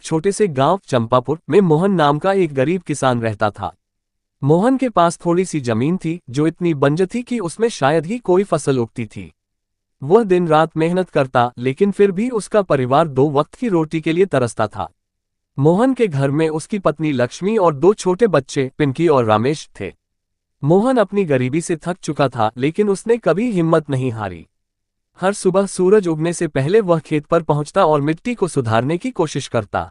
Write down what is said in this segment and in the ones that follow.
छोटे से गांव चंपापुर में मोहन नाम का एक गरीब किसान रहता था। मोहन के पास थोड़ी सी जमीन थी जो इतनी बंजर थी कि उसमें शायद ही कोई फसल उगती थी। वह दिन रात मेहनत करता, लेकिन फिर भी उसका परिवार 2 वक्त की रोटी के लिए तरसता था। मोहन के घर में उसकी पत्नी लक्ष्मी और 2 छोटे बच्चे पिंकी और रमेश थे। मोहन अपनी गरीबी से थक चुका था, लेकिन उसने कभी हिम्मत नहीं हारी। हर सुबह सूरज उगने से पहले वह खेत पर पहुंचता और मिट्टी को सुधारने की कोशिश करता।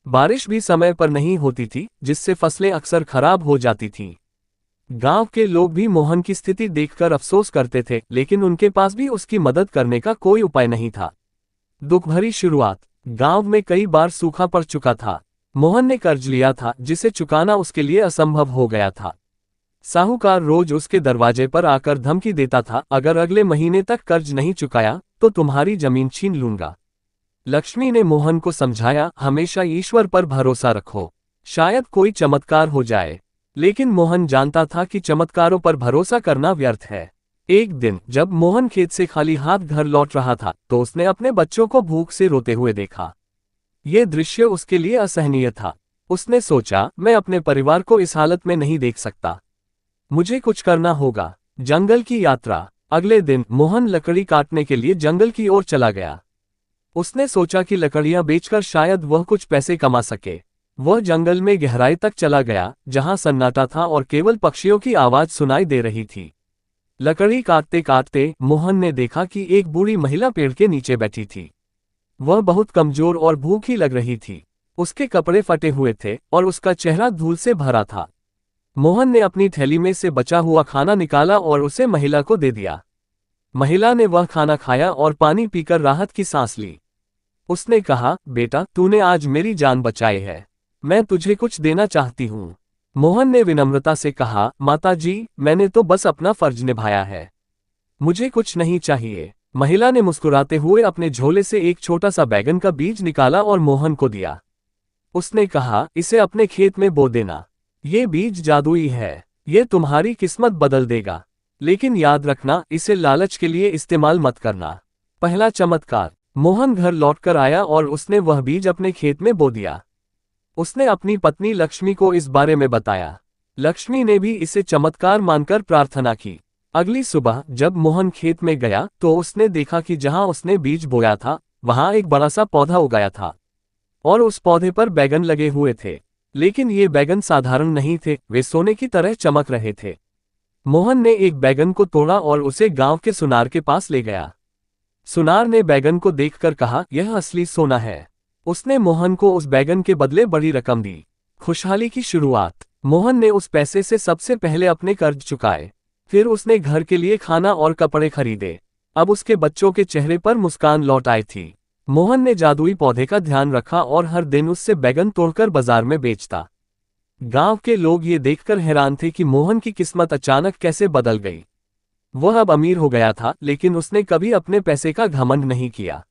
बारिश भी समय पर नहीं होती थी, जिससे फसलें अक्सर खराब हो जाती थीं। गांव के लोग भी मोहन की स्थिति देखकर अफसोस करते थे, लेकिन उनके पास भी उसकी मदद करने का कोई उपाय नहीं था। दुख भरी शुरुआत। गांव में कई बार सूखा पड़ चुका था। मोहन ने कर्ज लिया था, जिसे चुकाना उसके लिए असंभव हो गया था। साहूकार रोज उसके दरवाजे पर आकर धमकी देता था, अगर अगले महीने तक कर्ज नहीं चुकाया तो तुम्हारी जमीन छीन लूंगा। लक्ष्मी ने मोहन को समझाया, हमेशा ईश्वर पर भरोसा रखो, शायद कोई चमत्कार हो जाए। लेकिन मोहन जानता था कि चमत्कारों पर भरोसा करना व्यर्थ है। एक दिन जब मोहन खेत से खाली हाथ घर लौट रहा था, तो उसने अपने बच्चों को भूख से रोते हुए देखा। यह दृश्य उसके लिए असहनीय था। उसने सोचा, मैं अपने परिवार को इस हालत में नहीं देख सकता, मुझे कुछ करना होगा। जंगल की यात्रा। अगले दिन मोहन लकड़ी काटने के लिए जंगल की ओर चला गया। उसने सोचा कि लकड़ियां बेचकर शायद वह कुछ पैसे कमा सके। वह जंगल में गहराई तक चला गया, जहां सन्नाटा था और केवल पक्षियों की आवाज सुनाई दे रही थी। लकड़ी काटते काटते मोहन ने देखा कि एक बूढ़ी महिला पेड़ के नीचे बैठी थी। वह बहुत कमजोर और भूखी लग रही थी। उसके कपड़े फटे हुए थे और उसका चेहरा धूल से भरा था। मोहन ने अपनी थैली में से बचा हुआ खाना निकाला और उसे महिला को दे दिया। महिला ने वह खाना खाया और पानी पीकर राहत की सांस ली। उसने कहा, बेटा, तूने आज मेरी जान बचाई है, मैं तुझे कुछ देना चाहती हूँ। मोहन ने विनम्रता से कहा, माता जी, मैंने तो बस अपना फर्ज निभाया है, मुझे कुछ नहीं चाहिए। महिला ने मुस्कुराते हुए अपने झोले से एक छोटा सा बैगन का बीज निकाला और मोहन को दिया। उसने कहा, इसे अपने खेत में बो देना, ये बीज जादुई है, ये तुम्हारी किस्मत बदल देगा। लेकिन याद रखना, इसे लालच के लिए इस्तेमाल मत करना। पहला चमत्कार। मोहन घर लौटकर आया और उसने वह बीज अपने खेत में बो दिया। उसने अपनी पत्नी लक्ष्मी को इस बारे में बताया। लक्ष्मी ने भी इसे चमत्कार मानकर प्रार्थना की। अगली सुबह जब मोहन खेत में गया तो उसने देखा कि जहां उसने बीज बोया था, वहां एक बड़ा सा पौधा उगाया था और उस पौधे पर बैगन लगे हुए थे। लेकिन ये बैगन साधारण नहीं थे, वे सोने की तरह चमक रहे थे। मोहन ने एक बैगन को तोड़ा और उसे गांव के सुनार के पास ले गया। सुनार ने बैगन को देखकर कहा, यह असली सोना है। उसने मोहन को उस बैगन के बदले बड़ी रकम दी। खुशहाली की शुरुआत। मोहन ने उस पैसे से सबसे पहले अपने कर्ज चुकाए। फिर उसने घर के लिए खाना और कपड़े खरीदे। अब उसके बच्चों के चेहरे पर मुस्कान लौट आई थी। मोहन ने जादुई पौधे का ध्यान रखा और हर दिन उससे बैगन तोड़कर बाजार में बेचता। गांव के लोग ये देखकर हैरान थे कि मोहन की किस्मत अचानक कैसे बदल गई। वह अब अमीर हो गया था, लेकिन उसने कभी अपने पैसे का घमंड नहीं किया।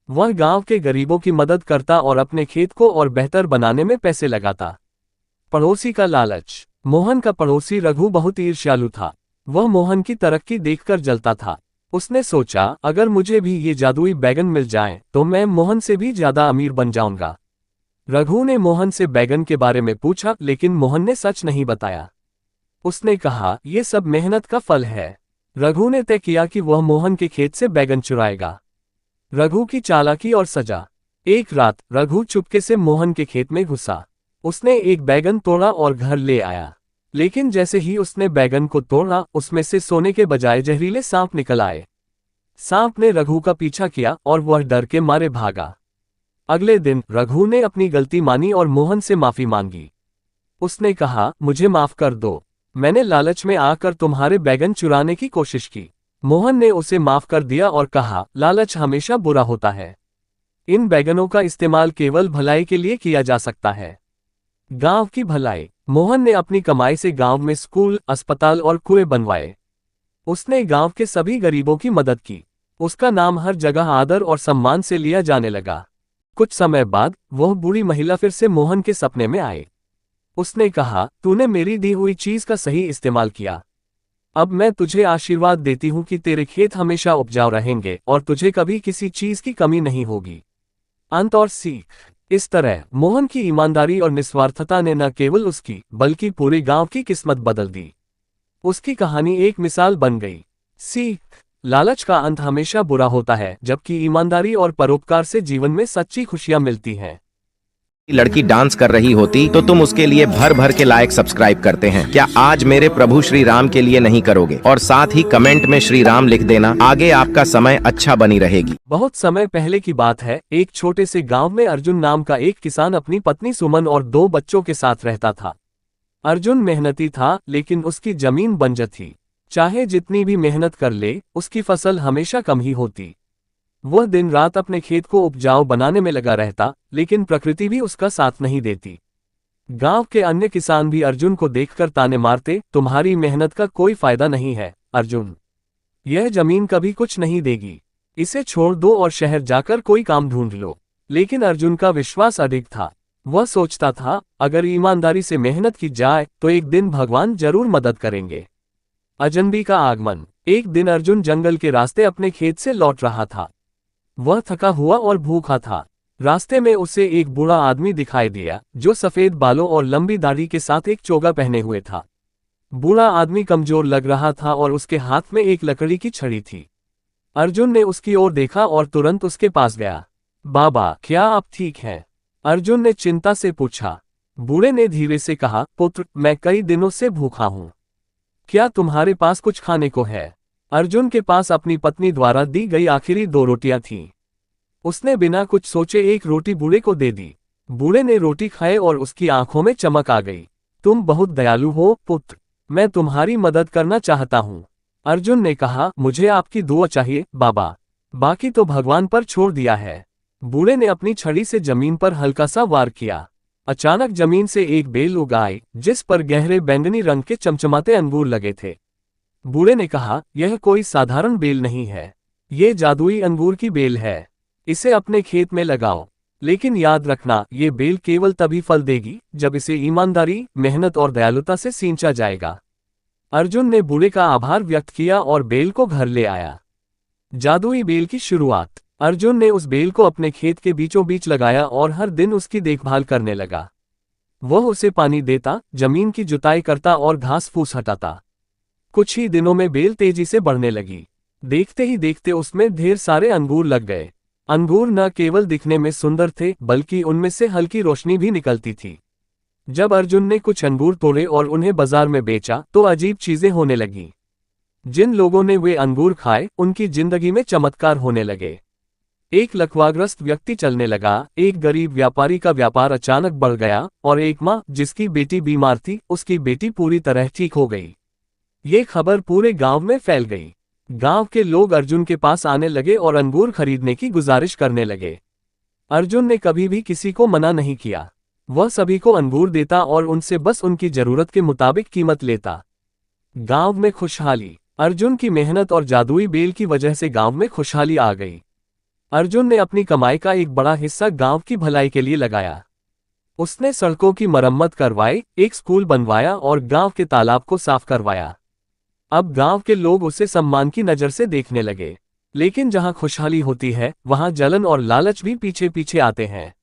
वह गांव के गरीबों की मदद करता और अपने खेत को और बेहतर बनाने में पैसे लगाता। पड़ोसी का लालच। मोहन का पड़ोसी रघु बहुत ईर्ष्यालु था। वह मोहन की तरक्की देखकर जलता था। उसने सोचा, अगर मुझे भी ये जादुई बैगन मिल जाएं, तो मैं मोहन से भी ज्यादा अमीर बन जाऊंगा। रघु ने मोहन से बैगन के बारे में पूछा, लेकिन मोहन ने सच नहीं बताया। उसने कहा, यह सब मेहनत का फल है। रघु ने तय किया कि वह मोहन के खेत से बैगन चुराएगा। रघु की चालाकी और सजा। एक रात रघु चुपके से मोहन के खेत में घुसा। उसने एक बैगन तोड़ा और घर ले आया। लेकिन जैसे ही उसने बैगन को तोड़ा, उसमें से सोने के बजाय जहरीले सांप निकल आए। सांप ने रघु का पीछा किया और वह डर के मारे भागा। अगले दिन रघु ने अपनी गलती मानी और मोहन से माफी मांगी। उसने कहा, मुझे माफ कर दो, मैंने लालच में आकर तुम्हारे बैगन चुराने की कोशिश की। मोहन ने उसे माफ कर दिया और कहा, लालच हमेशा बुरा होता है। इन बैगनों का इस्तेमाल केवल भलाई के लिए किया जा सकता है। गांव की भलाई। मोहन ने अपनी कमाई से गांव में स्कूल, अस्पताल और कुएं बनवाए। उसने गांव के सभी गरीबों की मदद की। उसका नाम हर जगह आदर और सम्मान से लिया जाने लगा। कुछ समय बाद वह बूढ़ी महिला फिर से मोहन के सपने में आई। उसने कहा, तूने मेरी दी हुई चीज का सही इस्तेमाल किया। अब मैं तुझे आशीर्वाद देती हूँ कि तेरे खेत हमेशा उपजाऊ रहेंगे और तुझे कभी किसी चीज की कमी नहीं होगी। अंत और सीख। इस तरह मोहन की ईमानदारी और निस्वार्थता ने न केवल उसकी बल्कि पूरे गांव की किस्मत बदल दी। उसकी कहानी एक मिसाल बन गई। सीख, लालच का अंत हमेशा बुरा होता है, जबकि ईमानदारी और परोपकार से जीवन में सच्ची खुशियां मिलती हैं। लड़की डांस कर रही होती तो तुम उसके लिए भर भर के लाइक सब्सक्राइब करते हैं। क्या आज मेरे प्रभु श्री राम के लिए नहीं करोगे? और साथ ही कमेंट में श्री राम लिख देना। आगे आपका समय अच्छा बनी रहेगी। बहुत समय पहले की बात है। एक छोटे से गांव में अर्जुन नाम का एक किसान अपनी पत्नी सुमन और 2 बच्चों के साथ रहता था। अर्जुन मेहनती था, लेकिन उसकी जमीन बंजर थी। चाहे जितनी भी मेहनत कर ले, उसकी फसल हमेशा कम ही होती। वह दिन रात अपने खेत को उपजाऊ बनाने में लगा रहता, लेकिन प्रकृति भी उसका साथ नहीं देती। गांव के अन्य किसान भी अर्जुन को देखकर ताने मारते, तुम्हारी मेहनत का कोई फायदा नहीं है अर्जुन, यह जमीन कभी कुछ नहीं देगी, इसे छोड़ दो और शहर जाकर कोई काम ढूंढ लो। लेकिन अर्जुन का विश्वास अधिक था। वह सोचता था, अगर ईमानदारी से मेहनत की जाए तो एक दिन भगवान जरूर मदद करेंगे। अजनबी का आगमन। एक दिन अर्जुन जंगल के रास्ते अपने खेत से लौट रहा था। वह थका हुआ और भूखा था। रास्ते में उसे एक बूढ़ा आदमी दिखाई दिया, जो सफेद बालों और लंबी दाढ़ी के साथ एक चोगा पहने हुए था। बूढ़ा आदमी कमजोर लग रहा था और उसके हाथ में एक लकड़ी की छड़ी थी। अर्जुन ने उसकी ओर देखा और तुरंत उसके पास गया। बाबा, क्या आप ठीक हैं? अर्जुन ने चिंता से पूछा। बूढ़े ने धीरे से कहा, पुत्र, मैं कई दिनों से भूखा हूं। क्या तुम्हारे पास कुछ खाने को है? अर्जुन के पास अपनी पत्नी द्वारा दी गई आखिरी 2 रोटियां थीं। उसने बिना कुछ सोचे एक रोटी बूढ़े को दे दी। बूढ़े ने रोटी खाए और उसकी आंखों में चमक आ गई। तुम बहुत दयालु हो पुत्र, मैं तुम्हारी मदद करना चाहता हूं। अर्जुन ने कहा, मुझे आपकी दुआ चाहिए बाबा, बाकी तो भगवान पर छोड़ दिया है। बूढ़े ने अपनी छड़ी से जमीन पर हल्का सा वार किया। अचानक जमीन से एक बेल उग आई, जिस पर गहरे बैंगनी रंग के चमचमाते अंगूर लगे थे। बूढ़े ने कहा, यह कोई साधारण बेल नहीं है, ये जादुई अंगूर की बेल है। इसे अपने खेत में लगाओ, लेकिन याद रखना, ये बेल केवल तभी फल देगी जब इसे ईमानदारी, मेहनत और दयालुता से सींचा जाएगा। अर्जुन ने बूढ़े का आभार व्यक्त किया और बेल को घर ले आया। जादुई बेल की शुरुआत। अर्जुन ने उस बेल को अपने खेत के बीचों बीच लगाया और हर दिन उसकी देखभाल करने लगा। वह उसे पानी देता, जमीन की जुताई करता और घास फूस हटाता। कुछ ही दिनों में बेल तेजी से बढ़ने लगी। देखते ही देखते उसमें ढेर सारे अंगूर लग गए। अंगूर न केवल दिखने में सुंदर थे, बल्कि उनमें से हल्की रोशनी भी निकलती थी। जब अर्जुन ने कुछ अंगूर तोड़े और उन्हें बाजार में बेचा, तो अजीब चीजें होने लगी। जिन लोगों ने वे अंगूर खाए, उनकी जिंदगी में चमत्कार होने लगे। एक लकवाग्रस्त व्यक्ति चलने लगा, एक गरीब व्यापारी का व्यापार अचानक बढ़ गया, और एक माँ जिसकी बेटी बीमार थी, उसकी बेटी पूरी तरह ठीक हो गई। ये खबर पूरे गांव में फैल गई। गांव के लोग अर्जुन के पास आने लगे और अंगूर खरीदने की गुजारिश करने लगे। अर्जुन ने कभी भी किसी को मना नहीं किया। वह सभी को अंगूर देता और उनसे बस उनकी जरूरत के मुताबिक कीमत लेता। गांव में खुशहाली। अर्जुन की मेहनत और जादुई बेल की वजह से गांव में खुशहाली आ गई। अर्जुन ने अपनी कमाई का एक बड़ा हिस्सा गांव की भलाई के लिए लगाया। उसने सड़कों की मरम्मत करवाई, एक स्कूल बनवाया और गांव के तालाब को साफ करवाया। अब गांव के लोग उसे सम्मान की नजर से देखने लगे। लेकिन जहां खुशहाली होती है, वहां जलन और लालच भी पीछे पीछे आते हैं।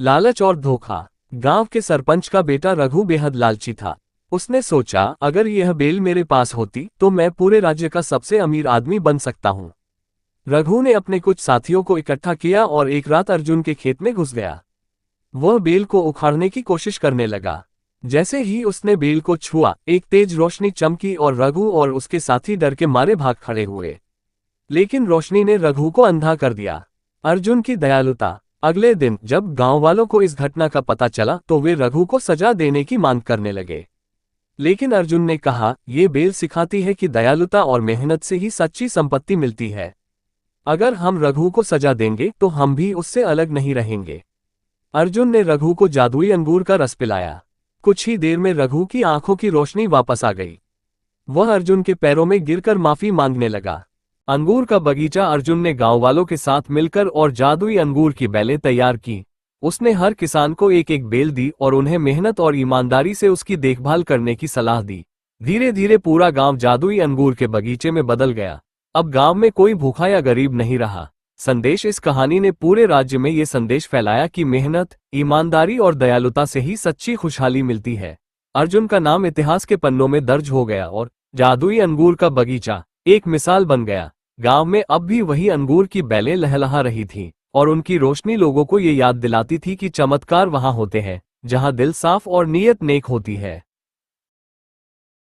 लालच और धोखा। गांव के सरपंच का बेटा रघु बेहद लालची था। उसने सोचा, अगर यह बेल मेरे पास होती तो मैं पूरे राज्य का सबसे अमीर आदमी बन सकता हूं। रघु ने अपने कुछ साथियों को इकट्ठा किया और एक रात अर्जुन के खेत में घुस गया। वह बेल को उखाड़ने की कोशिश करने लगा। जैसे ही उसने बेल को छुआ, एक तेज रोशनी चमकी और रघु और उसके साथी डर के मारे भाग खड़े हुए। लेकिन रोशनी ने रघु को अंधा कर दिया। अर्जुन की दयालुता। अगले दिन जब गांव वालों को इस घटना का पता चला, तो वे रघु को सजा देने की मांग करने लगे। लेकिन अर्जुन ने कहा, यह बेल सिखाती है कि दयालुता और मेहनत से ही सच्ची संपत्ति मिलती है। अगर हम रघु को सजा देंगे तो हम भी उससे अलग नहीं रहेंगे। अर्जुन ने रघु को जादुई अंगूर का रस पिलाया। कुछ ही देर में रघु की आंखों की रोशनी वापस आ गई। वह अर्जुन के पैरों में गिरकर माफी मांगने लगा। अंगूर का बगीचा अर्जुन ने गांव वालों के साथ मिलकर और जादुई अंगूर की बेलें तैयार की। उसने हर किसान को एक एक बेल दी और उन्हें मेहनत और ईमानदारी से उसकी देखभाल करने की सलाह दी। धीरे धीरे पूरा गांव जादुई अंगूर के बगीचे में बदल गया। अब गांव में कोई भूखा या गरीब नहीं रहा। संदेश। इस कहानी ने पूरे राज्य में ये संदेश फैलाया कि मेहनत, ईमानदारी और दयालुता से ही सच्ची खुशहाली मिलती है। अर्जुन का नाम इतिहास के पन्नों में दर्ज हो गया और जादुई अंगूर का बगीचा एक मिसाल बन गया। गांव में अब भी वही अंगूर की बेलें लहलहा रही थीं और उनकी रोशनी लोगों को ये याद दिलाती थी कि चमत्कार वहां होते हैं जहां दिल साफ और नीयत नेक होती है।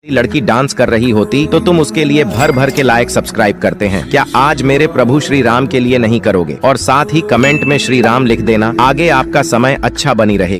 लड़की डांस कर रही होती तो तुम उसके लिए भर भर के लाइक सब्सक्राइब करते हैं। क्या आज मेरे प्रभु श्री राम के लिए नहीं करोगे? और साथ ही कमेंट में श्री राम लिख देना। आगे आपका समय अच्छा बनी रहे।